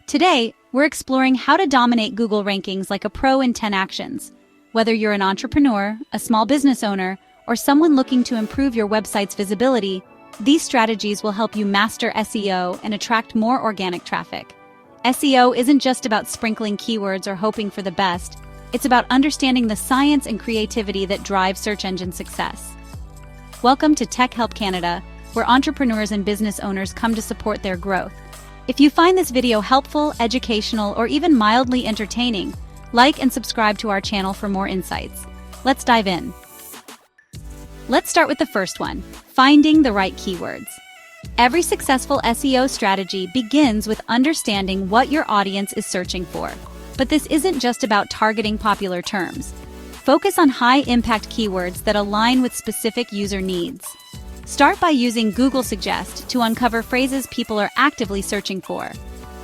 Today, we're exploring how to dominate Google rankings like a pro in 10 actions. Whether you're an entrepreneur, a small business owner, or someone looking to improve your website's visibility, these strategies will help you master SEO and attract more organic traffic. SEO isn't just about sprinkling keywords or hoping for the best. It's about understanding the science and creativity that drive search engine success. Welcome to Tech Help Canada, where entrepreneurs and business owners come to support their growth. If you find this video helpful, educational, or even mildly entertaining, like and subscribe to our channel for more insights. Let's dive in. Let's start with the first one, finding the right keywords. Every successful SEO strategy begins with understanding what your audience is searching for. But this isn't just about targeting popular terms. Focus on high-impact keywords that align with specific user needs. Start by using Google Suggest to uncover phrases people are actively searching for.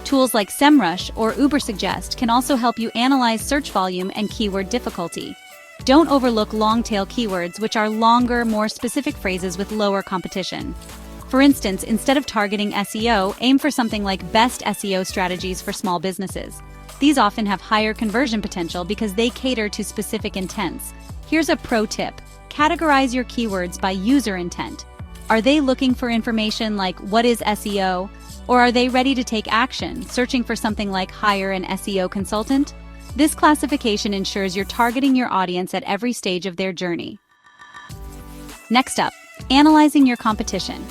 Tools like SEMrush or Ubersuggest can also help you analyze search volume and keyword difficulty. Don't overlook long-tail keywords, which are longer, more specific phrases with lower competition. For instance, instead of targeting SEO, aim for something like best SEO strategies for small businesses. These often have higher conversion potential because they cater to specific intents. Here's a pro tip. Categorize your keywords by user intent. Are they looking for information like what is SEO? Or are they ready to take action, searching for something like hire an SEO consultant? This classification ensures you're targeting your audience at every stage of their journey. Next up, analyzing your competition.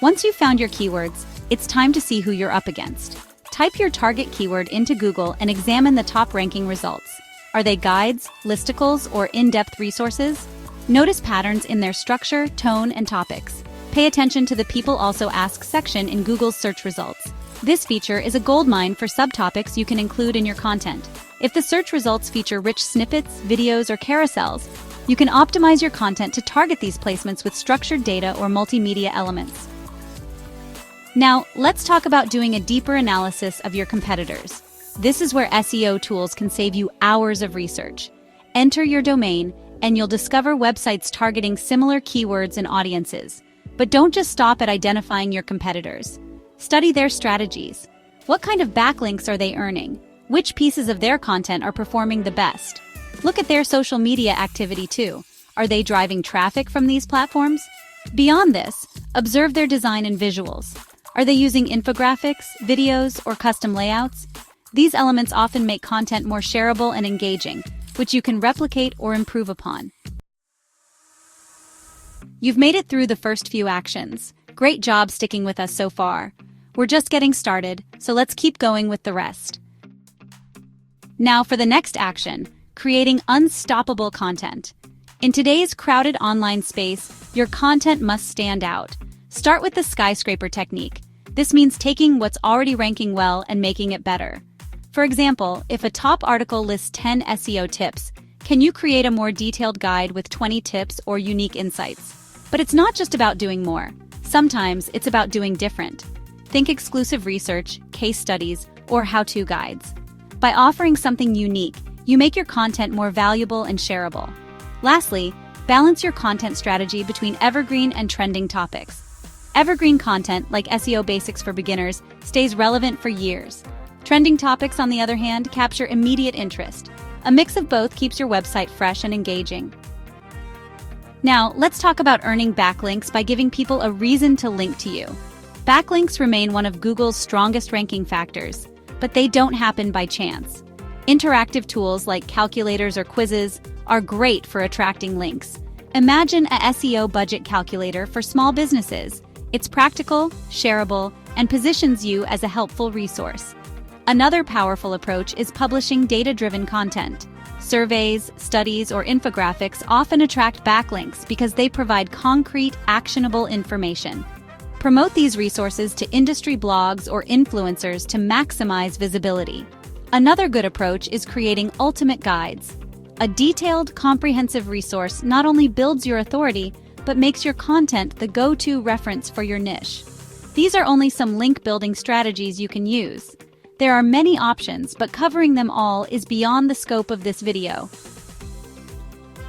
Once you've found your keywords, it's time to see who you're up against. Type your target keyword into Google and examine the top ranking results. Are they guides, listicles, or in-depth resources? Notice patterns in their structure, tone, and topics. Pay attention to the People Also Ask section in Google's search results. This feature is a goldmine for subtopics you can include in your content. If the search results feature rich snippets, videos, or carousels, you can optimize your content to target these placements with structured data or multimedia elements. Now, let's talk about doing a deeper analysis of your competitors. This is where SEO tools can save you hours of research. Enter your domain, and you'll discover websites targeting similar keywords and audiences. But don't just stop at identifying your competitors. Study their strategies. What kind of backlinks are they earning? Which pieces of their content are performing the best? Look at their social media activity too. Are they driving traffic from these platforms? Beyond this, observe their design and visuals. Are they using infographics, videos, or custom layouts? These elements often make content more shareable and engaging, which you can replicate or improve upon. You've made it through the first few actions. Great job sticking with us so far. We're just getting started, so let's keep going with the rest. Now for the next action, creating unstoppable content. In today's crowded online space, your content must stand out. Start with the skyscraper technique. This means taking what's already ranking well and making it better. For example, if a top article lists 10 SEO tips, can you create a more detailed guide with 20 tips or unique insights? But it's not just about doing more. Sometimes it's about doing different. Think exclusive research, case studies, or how-to guides. By offering something unique, you make your content more valuable and shareable. Lastly, balance your content strategy between evergreen and trending topics. Evergreen content, like SEO basics for beginners, stays relevant for years. Trending topics, on the other hand, capture immediate interest. A mix of both keeps your website fresh and engaging. Now, let's talk about earning backlinks by giving people a reason to link to you. Backlinks remain one of Google's strongest ranking factors, but they don't happen by chance. Interactive tools like calculators or quizzes are great for attracting links. Imagine a SEO budget calculator for small businesses. It's practical, shareable, and positions you as a helpful resource. Another powerful approach is publishing data-driven content. Surveys, studies, or infographics often attract backlinks because they provide concrete, actionable information. Promote these resources to industry blogs or influencers to maximize visibility. Another good approach is creating ultimate guides. A detailed, comprehensive resource not only builds your authority, but makes your content the go-to reference for your niche. These are only some link-building strategies you can use. There are many options, but covering them all is beyond the scope of this video.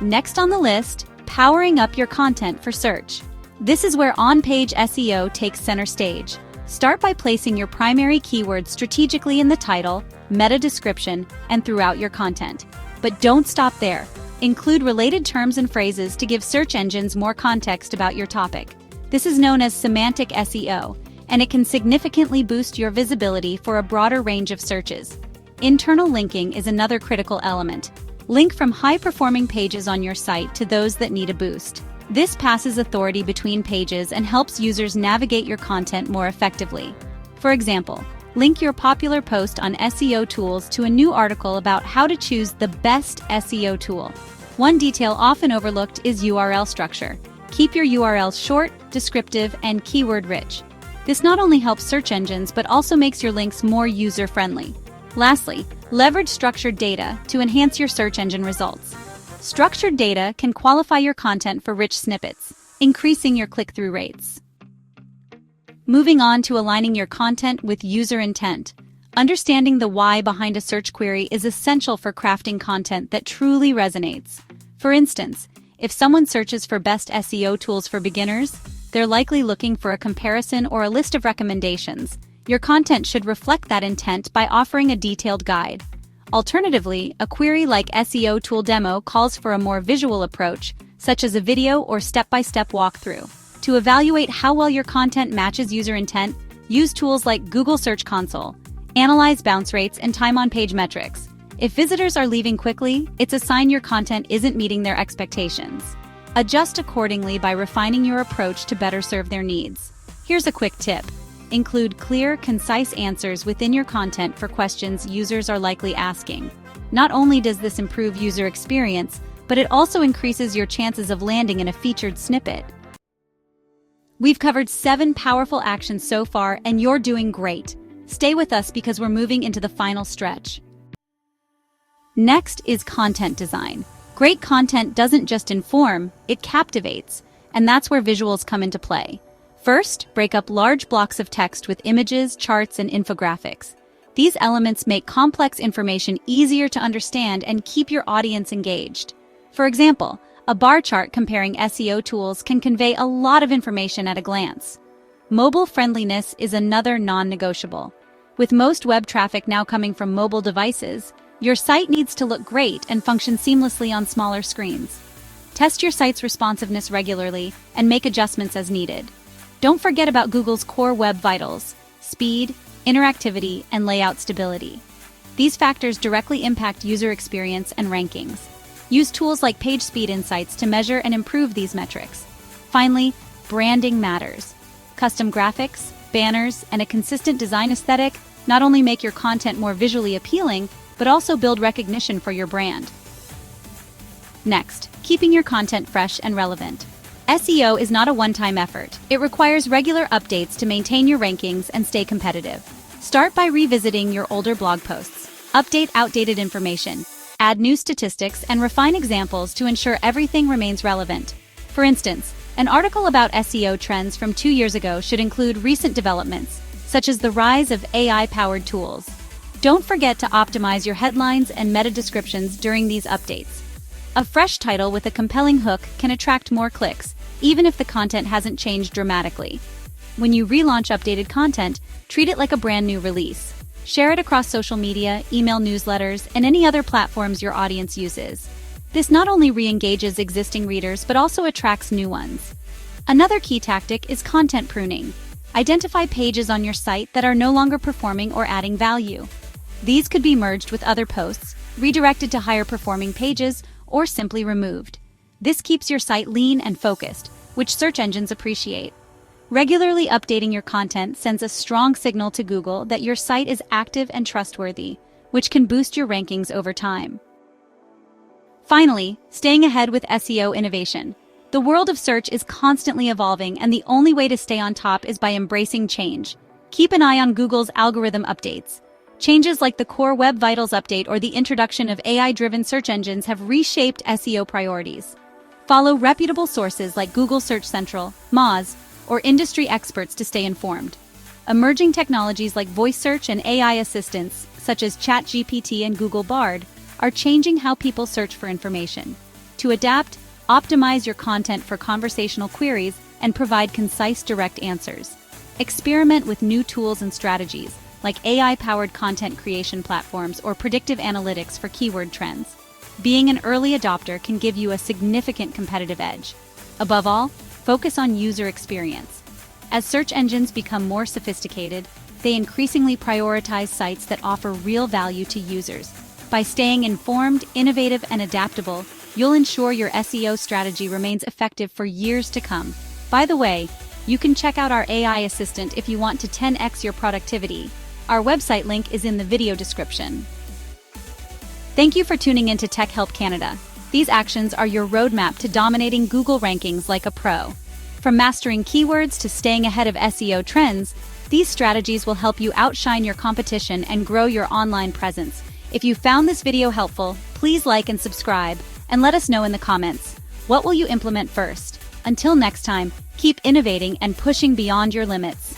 Next on the list, powering up your content for search. This is where on-page SEO takes center stage. Start by placing your primary keywords strategically in the title, meta description, and throughout your content. But don't stop there. Include related terms and phrases to give search engines more context about your topic. This is known as semantic SEO, and it can significantly boost your visibility for a broader range of searches. Internal linking is another critical element. Link from high-performing pages on your site to those that need a boost. This passes authority between pages and helps users navigate your content more effectively. For example, link your popular post on SEO tools to a new article about how to choose the best SEO tool. One detail often overlooked is URL structure. Keep your URLs short, descriptive, and keyword-rich. This not only helps search engines but also makes your links more user-friendly. Lastly, leverage structured data to enhance your search engine results. Structured data can qualify your content for rich snippets, increasing your click-through rates. Moving on to aligning your content with user intent. Understanding the why behind a search query is essential for crafting content that truly resonates. For instance, if someone searches for best SEO tools for beginners, they're likely looking for a comparison or a list of recommendations. Your content should reflect that intent by offering a detailed guide. Alternatively, a query like SEO tool demo calls for a more visual approach, such as a video or step-by-step walkthrough. To evaluate how well your content matches user intent, use tools like Google Search Console. Analyze bounce rates and time on page metrics. If visitors are leaving quickly, it's a sign your content isn't meeting their expectations. Adjust accordingly by refining your approach to better serve their needs. Here's a quick tip. Include clear, concise answers within your content for questions users are likely asking. Not only does this improve user experience, but it also increases your chances of landing in a featured snippet. We've covered 7 powerful actions so far, and you're doing great. Stay with us because we're moving into the final stretch. Next is content design. Great content doesn't just inform, it captivates, and that's where visuals come into play. First, break up large blocks of text with images, charts, and infographics. These elements make complex information easier to understand and keep your audience engaged. For example, a bar chart comparing SEO tools can convey a lot of information at a glance. Mobile friendliness is another non-negotiable. With most web traffic now coming from mobile devices, your site needs to look great and function seamlessly on smaller screens. Test your site's responsiveness regularly and make adjustments as needed. Don't forget about Google's core web vitals: speed, interactivity, and layout stability. These factors directly impact user experience and rankings. Use tools like Page Speed Insights to measure and improve these metrics. Finally, branding matters. Custom graphics, banners, and a consistent design aesthetic not only make your content more visually appealing, but also build recognition for your brand. Next, keeping your content fresh and relevant. SEO is not a one-time effort. It requires regular updates to maintain your rankings and stay competitive. Start by revisiting your older blog posts. Update outdated information. Add new statistics and refine examples to ensure everything remains relevant. For instance, an article about SEO trends from 2 years ago should include recent developments, such as the rise of AI-powered tools. Don't forget to optimize your headlines and meta descriptions during these updates. A fresh title with a compelling hook can attract more clicks, even if the content hasn't changed dramatically. When you relaunch updated content, treat it like a brand new release. Share it across social media, email newsletters, and any other platforms your audience uses. This not only re-engages existing readers, but also attracts new ones. Another key tactic is content pruning. Identify pages on your site that are no longer performing or adding value. These could be merged with other posts, redirected to higher performing pages, or simply removed. This keeps your site lean and focused, which search engines appreciate. Regularly updating your content sends a strong signal to Google that your site is active and trustworthy, which can boost your rankings over time. Finally, staying ahead with SEO innovation. The world of search is constantly evolving, and the only way to stay on top is by embracing change. Keep an eye on Google's algorithm updates. Changes like the Core Web Vitals update or the introduction of AI-driven search engines have reshaped SEO priorities. Follow reputable sources like Google Search Central, Moz, or industry experts to stay informed. Emerging technologies like voice search and AI assistants, such as ChatGPT and Google Bard, are changing how people search for information. To adapt, optimize your content for conversational queries and provide concise, direct answers. Experiment with new tools and strategies, like AI-powered content creation platforms or predictive analytics for keyword trends. Being an early adopter can give you a significant competitive edge. Above all, focus on user experience. As search engines become more sophisticated, they increasingly prioritize sites that offer real value to users. By staying informed, innovative, and adaptable, you'll ensure your SEO strategy remains effective for years to come. By the way, you can check out our AI assistant if you want to 10x your productivity. Our website link is in the video description. Thank you for tuning in to Tech Help Canada. These actions are your roadmap to dominating Google rankings like a pro. From mastering keywords to staying ahead of SEO trends, these strategies will help you outshine your competition and grow your online presence. If you found this video helpful, please like and subscribe, and let us know in the comments. What will you implement first? Until next time, keep innovating and pushing beyond your limits.